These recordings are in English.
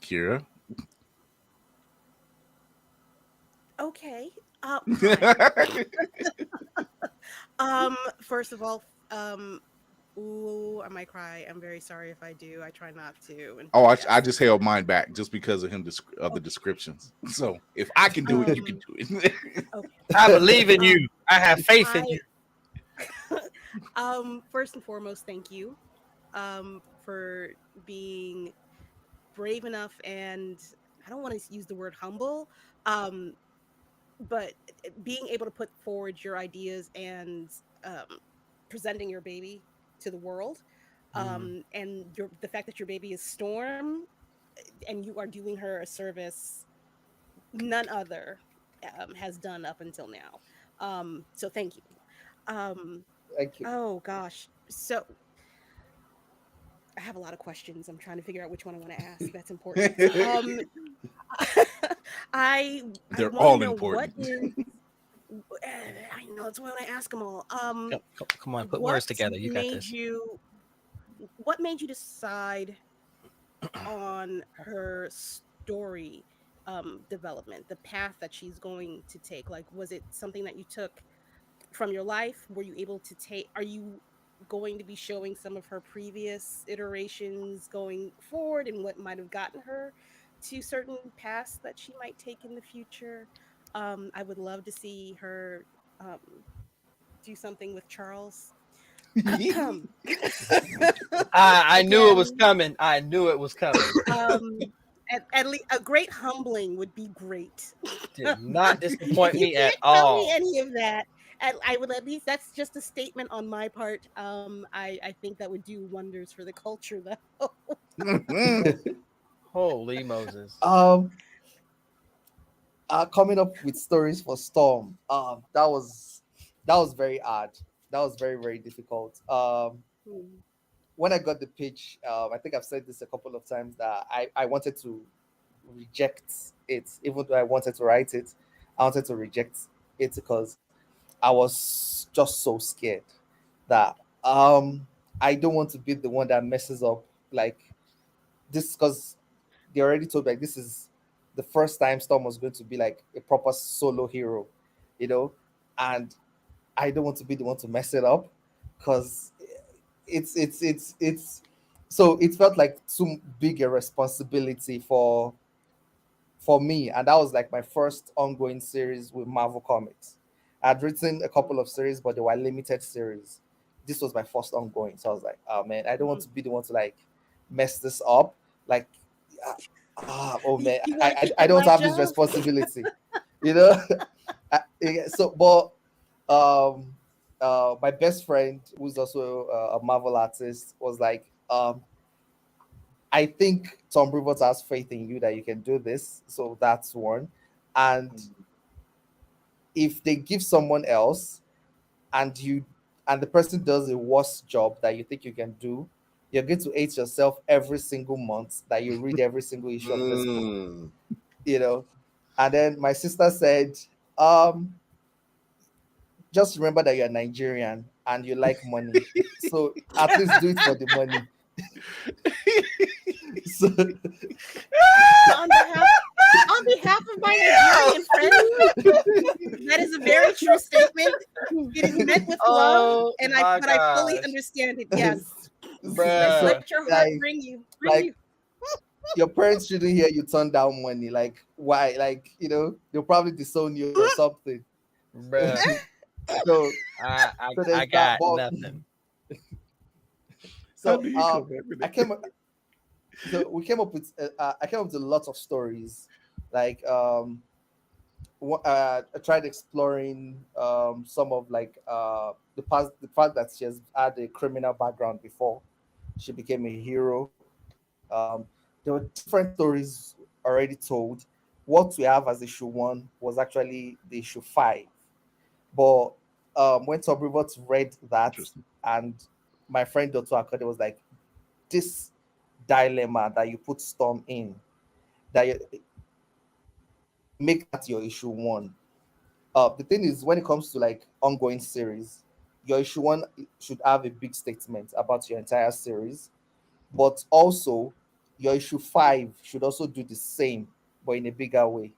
Kira. Okay. Hi. First of all, ooh, I might cry. I'm very sorry if I do. I try not to. And Oh, I yes, just held mine back just because of him of the okay. descriptions. So if I can do it, you can Um, do it. okay. I believe in Um, you. I have faith in I you. first and foremost, thank you for being brave enough and I don't want to use the word humble, um, but being able to put forward your ideas and um, presenting your baby to the world, Mm. and the fact that your baby is Storm and you are doing her a service none other has done up until now. So thank you. Um, Thank you. oh gosh, so I have a lot of questions. I'm trying to figure out which one I want to ask. That's important. I They're want to all know what important. is. I know that's why I want to ask them all. Come on, put What words together. You got made this. you? What made you decide on her story development, the path that she's going to take? Like, was it something that you took from your life? Were you able to take? Are you going to be showing some of her previous iterations going forward and what might have gotten her to certain paths that she might take in the future? I would love to see her um, do something with Charles. I knew it was Again, coming. I knew it was coming. at least a great humbling would be great. Did not If disappoint you me at can't tell me all. any of that, I would at least that's just a statement on my part. I think that would do wonders for the culture, though. Holy Moses. um, Coming up with stories for Storm. That was very hard. That was very very difficult. Hmm. When I got the pitch, I think I've said this a couple of times that I wanted to reject it, even though I wanted to write it. I wanted to reject it because I was just so scared that I don't want to be the one that messes up like this because they already told like this is the first time Storm was going to be like a proper solo hero, you know, and I don't want to be the one to mess it up because it's so it felt like too big a responsibility for me, and that was like my first ongoing series with Marvel Comics. I'd written a couple of series, but they were limited series. This was my first ongoing, so I was like, oh man, I don't want to be the one to like mess this up. Like, oh man, You want to I keep I it don't like have this Joe? responsibility, you know. So, but my best friend, who's also a Marvel artist, was like, I think Tom Rivers has faith in you that you can do this. So that's one. And if they give someone else and you and the person does a worse job that you think you can do, you're going to hate yourself every single month that you read every single issue of this book, Mm. you know. And then my sister said, um, just remember that you're Nigerian and you like money. So at least do it for the money. So on behalf on behalf of my Nigerian friends, that is a very true statement. It is meant with love, Oh and my I fully gosh. understand it. Yes, so Bruh. let your heart like bring like you. your parents shouldn't hear you turn down money. Like why? Like they'll probably disown you or something. Bruh. So so I there's that. got But nothing. How so do you come back with I came so we came up with I came up with a lot of stories. Like I tried exploring some of like the fact that she has had a criminal background before she became a hero. There were different stories already told. What we have as issue one was actually the issue five. But when Tom Rivers read that, Interesting. and my friend Dr. Akode was like, this dilemma that you put Storm in, that make that your issue one. The thing is, when it comes to like ongoing series, your issue one should have a big statement about your entire series, but also your issue 5 should also do the same, but in a bigger way.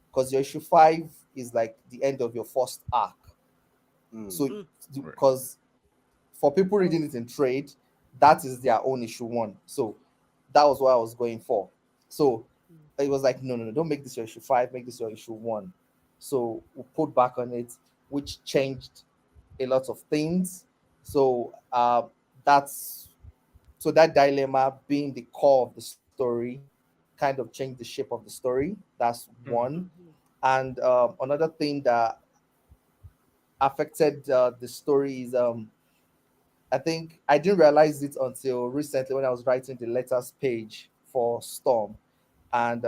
Because your issue 5 is like the end of your first arc. So, Mm. because for people reading it in trade, that is their own issue 1. So, that was what I was going for. So, it was like, no, no, no, don't make this your issue 5, make this your issue 1. So, we put back on it, which changed a lot of things. So, that's so that dilemma being the core of the story kind of changed the shape of the story. That's one. Mhm. And another thing that affected the story is I think I didn't realize it until recently when I was writing the letters page for Storm, and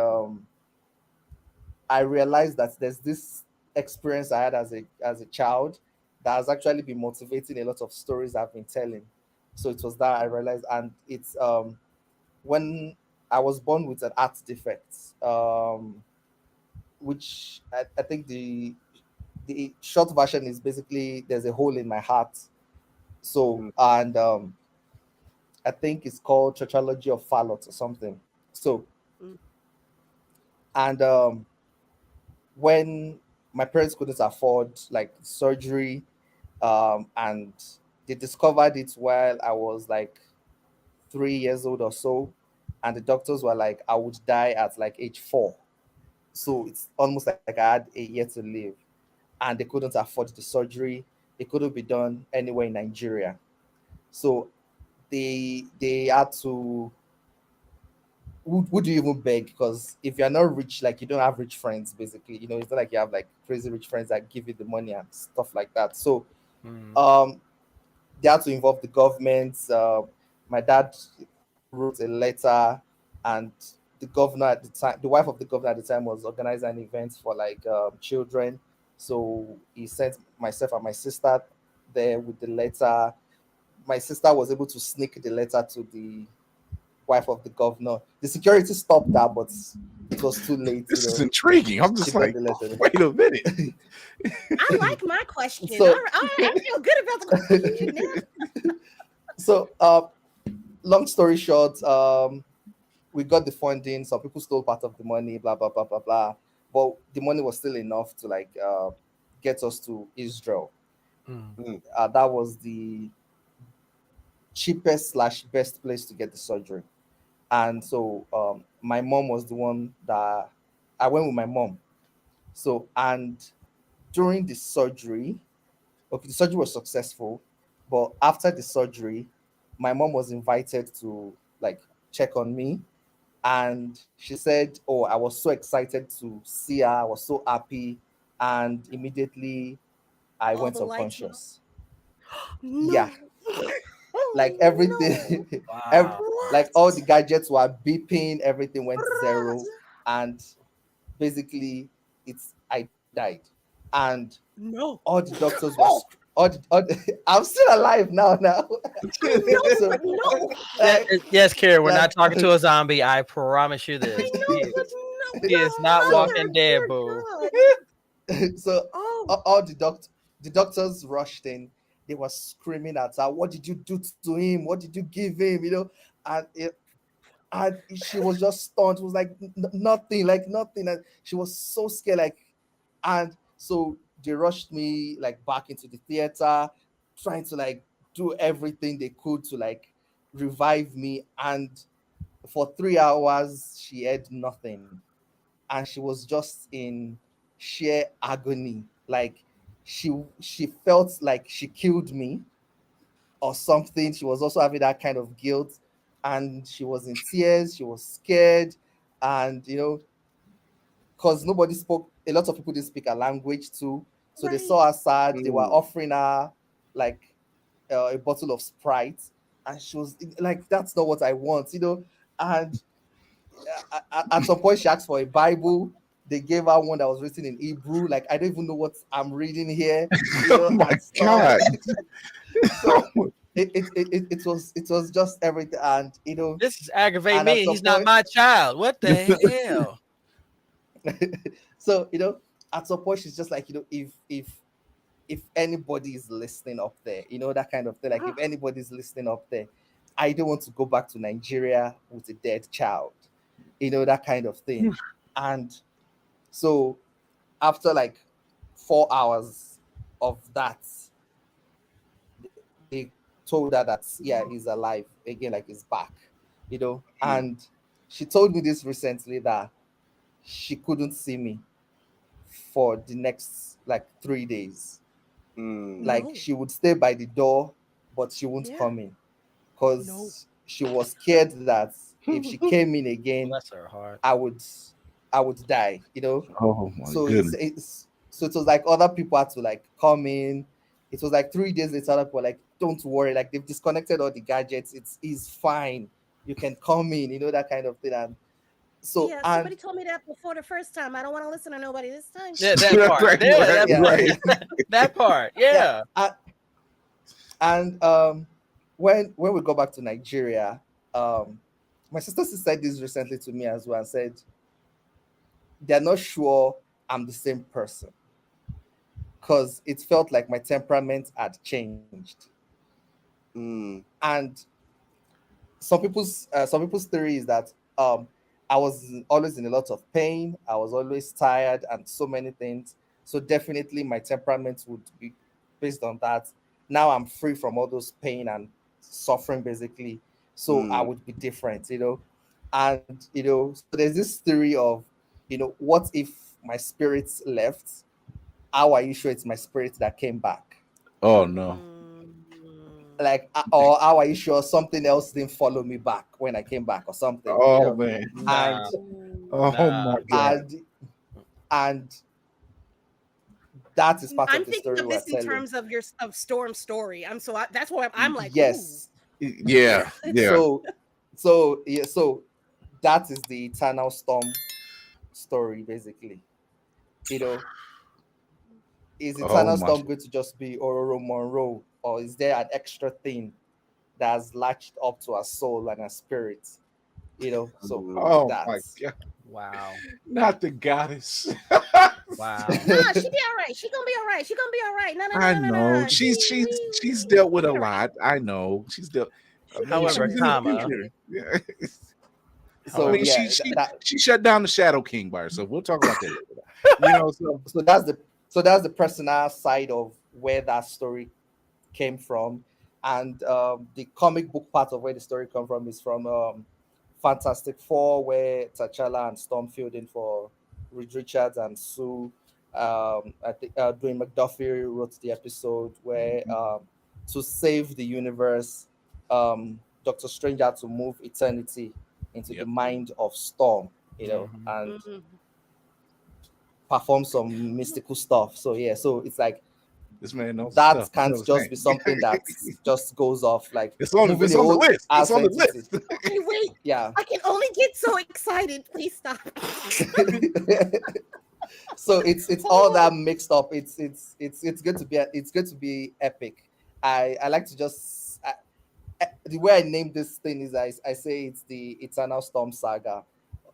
I realized that there's this experience I had as a child that has actually been motivating a lot of stories I've been telling. So it was that I realized, and it's when I was born with an art defect, which I think the short version is basically there's a hole in my heart. So and I think it's called Churchology of Fallot or something. So Mm. and when my parents couldn't afford like surgery, and they discovered it while I was like 3 years old or so, and the doctors were like I would die at like age 4. So it's almost like I had a year to live, and they couldn't afford the surgery. It couldn't be done anywhere in Nigeria. So they had to. Who do you even beg? Because if you're not rich, like you don't have rich friends, basically, it's not like you have like crazy rich friends that give you the money and stuff like that. So Mm. um, they had to involve the government. My dad wrote a letter, and the governor at the time, the wife of the governor at the time, was organizing an event for like children. So he sent myself and my sister there with the letter. My sister was able to sneak the letter to the wife of the governor. The security stopped that, but it was too late. This is intriguing. I'm She just got like, the letter. wait a minute. I like my question. So, I feel good about the question now. so long story short, we got the funding. Some people stole part of the money, blah blah blah blah blah. But the money was still enough to like get us to Israel. Mm. That was the cheapest slash best place to get the surgery. And so my mom was the one that I went with my mom. So and during the surgery, okay, the surgery was successful, but after the surgery, my mom was invited to like check on me, and she said, "Oh, I was so excited to see her. I was so happy," and immediately I All went the lights went off. unconscious. Yeah, No. like Oh everything, Wow. like all the What? gadgets were beeping, everything went zero, and basically I died, and No. all the doctors were Oh, I'm still alive now. I know, So but no. Yeah, like yes, Karen, we're not like talking to a zombie. I promise you this. I know, but no. He is My not so walking mother, dead, dear boo. God. so Oh, all the doctors rushed in. They were screaming at her, "What did you do to him? What did you give him?" And and she was just stunned. It was like nothing, like nothing, and she was so scared, like. And so they rushed me like back into the theater, trying to like do everything they could to like revive me. And for 3 hours, she had nothing, and she was just in sheer agony. Like she felt like she killed me or something. She was also having that kind of guilt, and she was in tears. She was scared, and because nobody spoke, a lot of people didn't speak her language too. So they right. saw her sad. They were offering her like a bottle of Sprite, and she was like, "That's not what I want." And at some point, she asked for a Bible. They gave her one that was written in Hebrew. Like, I don't even know what I'm reading here, Oh my and stuff. God. So it was just everything, and This is aggravating and at me. some He's not point, my child. What the hell? so at some point she's just like, if anybody is listening up there, that kind of thing, like if anybody's listening up there, I don't want to go back to Nigeria with a dead child, that kind of thing. And so after like 4 hours of that, they told her that yeah, he's alive again, like he's back. And she told me this recently that she couldn't see me for the next like 3 days. Like No. she would stay by the door, but she won't Yeah. come in because she was scared that if she came in again, Bless her heart. I would die. Oh my So goodness. so it was like other people had to like come in. It was like 3 days later, other people were like, don't worry, like they've disconnected all the gadgets. It's fine. You can come in, that kind of thing. And so Yeah, and somebody told me that before the first time. I don't want to listen to nobody this time. Yeah, that part. Right, Yeah, right, that right. part. That part. Yeah. And when we go back to Nigeria, my sister said this recently to me as well and said they're not sure I'm the same person because it felt like my temperament had changed. And some people's theory is that I was always in a lot of pain. I was always tired and so many things. So definitely my temperament would be based on that. Now I'm free from all those pain and suffering basically. So I would be different. And so there's this theory of, what if my spirit left? How are you sure it's my spirit that came back? Oh no. Like, or how are you sure something else didn't follow me back when I came back or something? Oh man. Nah. Oh Nah. my god. And that is part I'm of the thinking story of we're this in telling. terms of of Storm's story. That's why I'm like, Yes. Yeah. Yeah. So that is the Eternal Storm story basically. Is Oh Eternal my. Storm going to just be Ororo Monroe, or is there an extra thing that's latched up to her soul and her spirit? So Oh my that's god. Wow. Not the goddess. Wow. Nah, she be all right. She gonna be all right. She gonna be all right. No, no, no, I no, no, know. no. She's dealt with a She all right. lot. I know. She's dealt. Maybe However, she's in the comma. future. Yeah. I so mean, However, she shut down the Shadow King by herself. We'll talk about that later. so that's the personal side of where that story came from. And the comic book part of where the story come from is from Fantastic Four, where T'Challa and Storm filled in for Reed Richards and Sue. I think Dwayne McDuffie wrote the episode where to save the universe, Doctor Strange had to move eternity into the mind of Storm, and perform some mystical stuff. So yeah, so it's like This man knows that stuff. can't just be something that just goes off like It's on the whole list. It's on the entity. list. Okay, wait. Yeah. I can only get so excited. Please stop. So it's all that mixed up. It's good to be epic. I like to just the way I name this thing is I say it's the Eternal Storm Saga,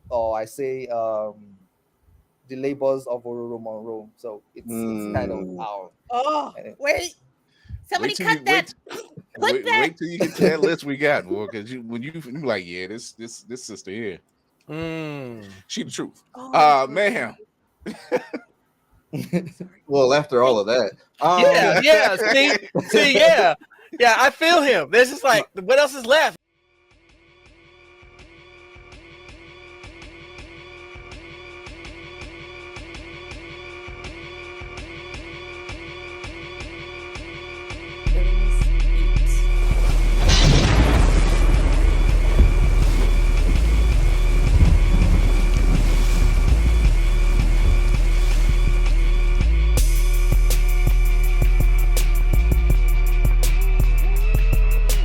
or I say the labors of Ororo Monroe. So it's kind of how. Oh, wait. Somebody cut that. Clip that. Wait till you get to that list we got, boy. Because you like, yeah, this sister here, she the truth. Man. Well, after all of that, yeah. See, yeah. I feel him. There's just like, what else is left?